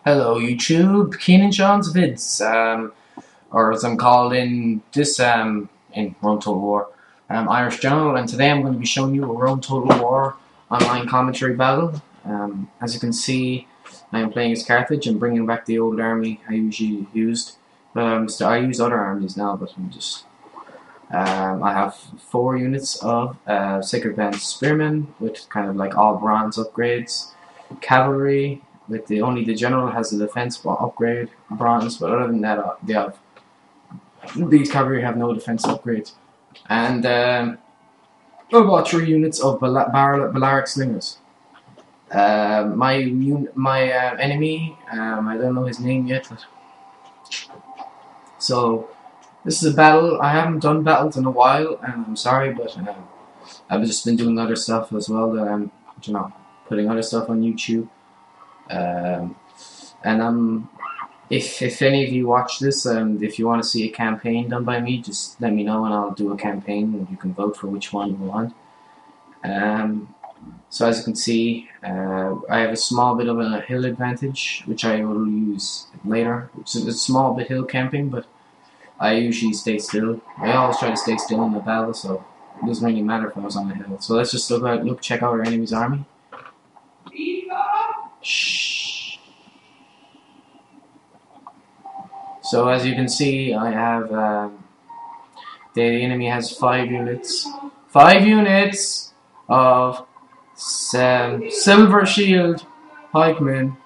Hello YouTube, Keenan Sean's vids, or as I'm called in this in Rome Total War, Irish General, and today I'm going to be showing you a Rome Total War online commentary battle. As you can see, I am playing as Carthage and bringing back the old army I usually used. I use other armies now, but I have 4 units of Sacred Band Spearmen with kind of like all bronze upgrades, cavalry. With only the general has the defense upgrade bronze, but other than that, these cavalry have no defense upgrades. And I bought 3 units of Belaric slingers. My enemy, I don't know his name yet. So this is a battle. I haven't done battles in a while, and I'm sorry, but I've just been doing other stuff as well. That I'm, putting other stuff on YouTube. If any of you watch this, if you want to see a campaign done by me, just let me know and I'll do a campaign and you can vote for which one you want. So as you can see, I have a small bit of a hill advantage, which I will use later. It's a small bit hill camping, but I usually stay still. I always try to stay still in the battle, so it doesn't really matter if I was on the hill. So let's just check out our enemy's army. Shh. So as you can see, I have the enemy has 5 units. 5 units of silver shield pikemen,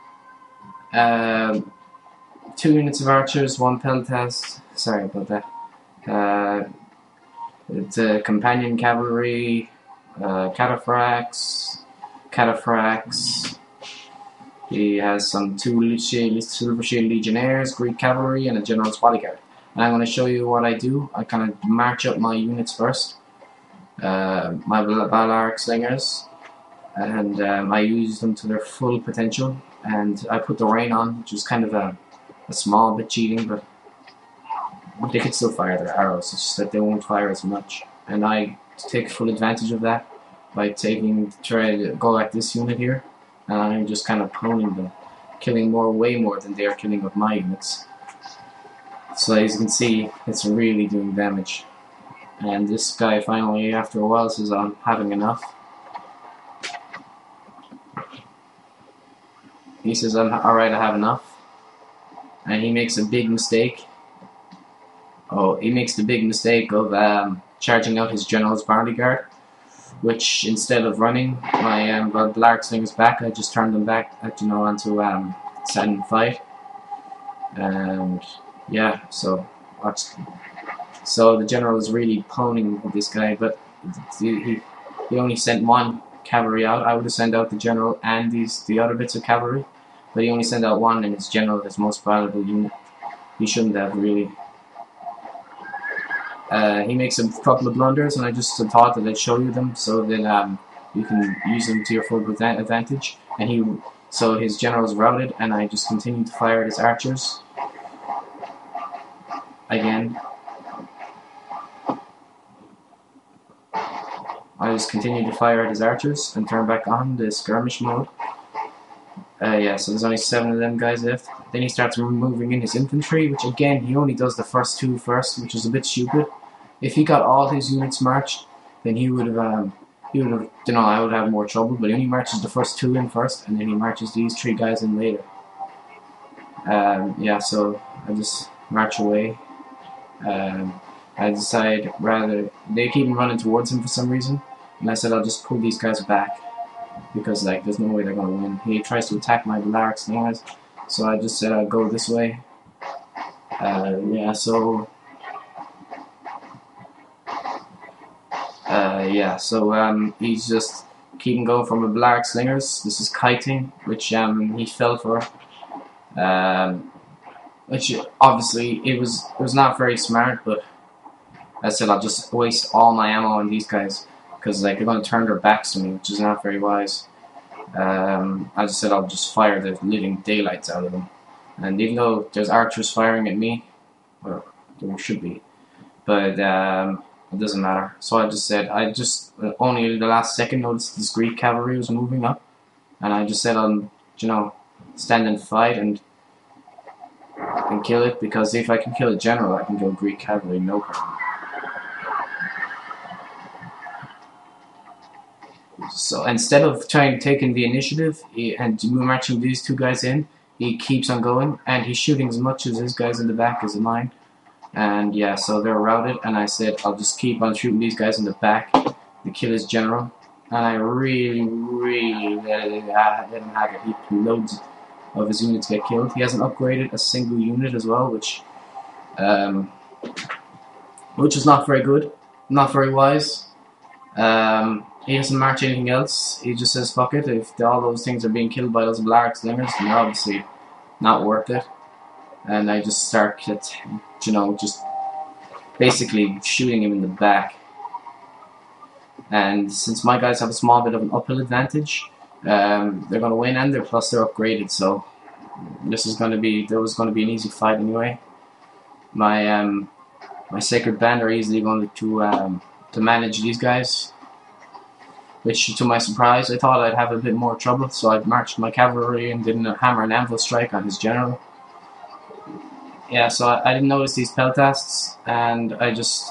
2 units of archers, 1 peltas. Sorry about that. It's a companion cavalry, cataphracts. He has some 2 silver shield legionnaires, Greek cavalry, and a general's bodyguard. And I'm going to show you what I do. I kind of march up my units first. My Belaric slingers, and I use them to their full potential. And I put the rain on, which is kind of a small bit cheating, but they could still fire their arrows. It's just that they won't fire as much. And I take full advantage of that by try to go at this unit here. And I'm just kind of poning them, killing way more than they are killing with my units. So as you can see, it's really doing damage. And this guy finally, after a while, says I'm having enough. He says, alright, I have enough. And he makes a big mistake. Oh, he makes the big mistake of charging out his general's bodyguard, which instead of running my Belaric slingers back, I just turned them back, onto set and fight. And yeah, so the general is really poning with this guy, but he only sent 1 cavalry out. I would have sent out the general and the other bits of cavalry, but he only sent out 1, and his general, his most valuable unit. He shouldn't have really. He makes a couple of blunders, and I just thought that I'd show you them so that you can use them to your full advantage. And so his general's routed, and I just continue to fire at his archers. Again, I just continue to fire at his archers and turn back on the skirmish mode. Yeah, so there's only 7 of them guys left. Then he starts moving in his infantry, which again, he only does the first 2 first, which is a bit stupid. If he got all his units marched, then I would have more trouble, but he only marches the first 2 in first, and then he marches these 3 guys in later. Yeah, so I just march away. I decide they keep running towards him for some reason, and I said I'll just pull these guys back, because there's no way they're gonna win. He tries to attack my Belaric slingers, so I just said I'll go this way. He's just keeping going from the Belaric slingers. This is kiting, which he fell for. Which obviously it was not very smart, but I said I'll just waste all my ammo on these guys, because they're going to turn their backs to me, which is not very wise. I just said I'll just fire the living daylights out of them. And even though there's archers firing at me, well, there should be, but it doesn't matter. So I just said, only the last second noticed this Greek cavalry was moving up, and I just said, stand and fight and kill it, because if I can kill a general, I can kill Greek cavalry, no problem. So instead of taking the initiative and marching these two guys in, he keeps on going, and he's shooting as much as his guys in the back as mine. And yeah, so they're routed, and I said I'll just keep on shooting these guys in the back to kill his general. And I really let him have it. He loads of his units get killed. He hasn't upgraded a single unit as well, which is not very good, not very wise. He doesn't march anything else. He just says fuck it. If all those things are being killed by those Belaric slingers, then they're obviously not worth it. And I just start, just basically shooting him in the back. And since my guys have a small bit of an uphill advantage, they're going to win, and plus they're upgraded. So this is going to be an easy fight anyway. My sacred band are easily going to manage these guys. Which, to my surprise, I thought I'd have a bit more trouble, so I marched my cavalry and did a hammer and anvil strike on his general. Yeah, so I didn't notice these peltasts, and I just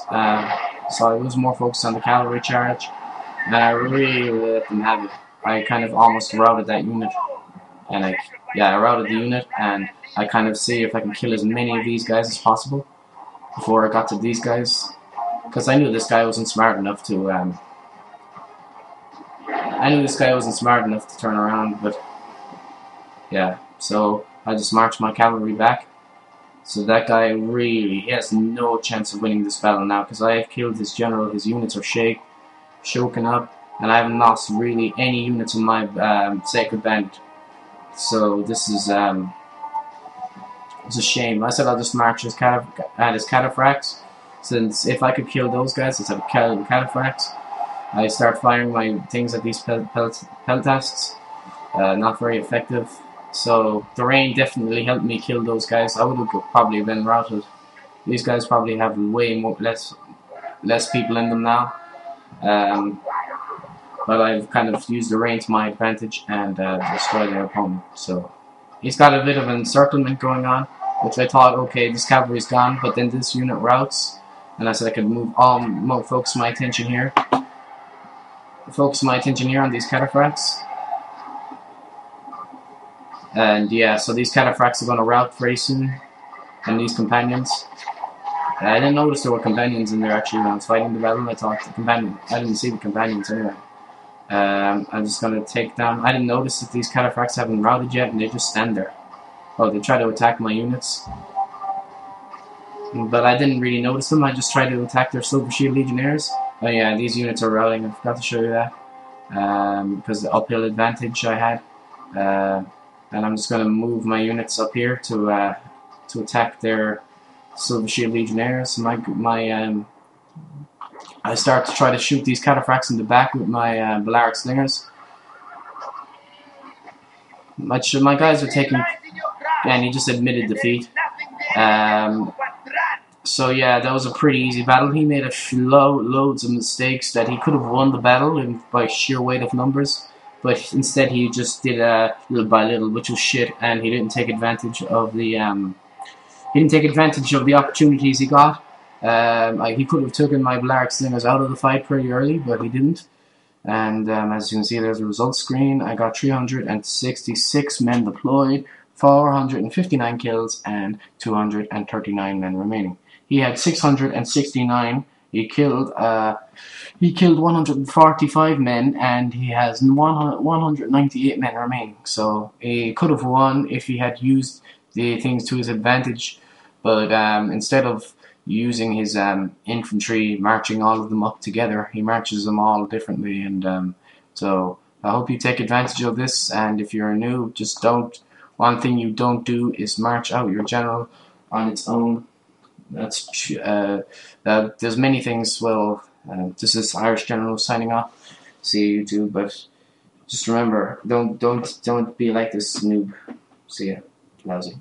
so I was more focused on the cavalry charge, and I really let them have it. I kind of almost routed that unit, and I routed the unit, and I kind of see if I can kill as many of these guys as possible before I got to these guys, because I knew this guy wasn't smart enough to. I knew this guy wasn't smart enough to turn around, but yeah, so I just marched my cavalry back. So that guy he has no chance of winning this battle now, because I have killed his general, his units are shaken up, and I haven't lost really any units in my sacred band. So this is it's a shame. I said I'll just march his cataphracts, since if I could kill those guys instead of cataphracts, I start firing my things at these peltasts. Not very effective. So the rain definitely helped me kill those guys. I would have probably been routed. These guys probably have less people in them now. But I've kind of used the rain to my advantage and destroyed their opponent. So he's got a bit of an encirclement going on, which I thought, okay, this cavalry's gone, but then this unit routes, and I said I could focus my attention here. Focus my attention here on these cataphracts. And yeah, so these cataphracts are going to rout very soon. And these companions. I didn't notice there were companions in there actually when I was fighting the battle. I thought I didn't see the companions anyway. I'm just going to take down. I didn't notice that these cataphracts haven't routed yet, and they just stand there. Oh, they try to attack my units. But I didn't really notice them. I just tried to attack their Silver Shield Legionnaires. Oh yeah, these units are routing. I forgot to show you that. Because the uphill advantage I had. And I'm just going to move my units up here to attack their Silver Shield Legionnaires. I start to try to shoot these cataphracts in the back with my Belaric slingers. My guys are taking, and he just admitted defeat. So yeah, that was a pretty easy battle. He made loads of mistakes that he could have won the battle by sheer weight of numbers, but instead he just did little by little, which was shit, and he didn't take advantage of the opportunities he got. He could have taken my Belaric slingers out of the fight pretty early, but he didn't. And as you can see, there's a results screen. I got 366 men deployed, 459 kills, and 239 men remaining. He had 669. He killed 145 men, and he has 198 men remaining. So he could have won if he had used the things to his advantage, but instead of using his infantry, marching all of them up together, he marches them all differently. And so I hope you take advantage of this. And if you're new, just don't. One thing you don't do is march out your general on its own. There's many things. Well, this is Irish-General signing off. See you YouTube, but just remember, don't be like this noob. See ya. Lousy.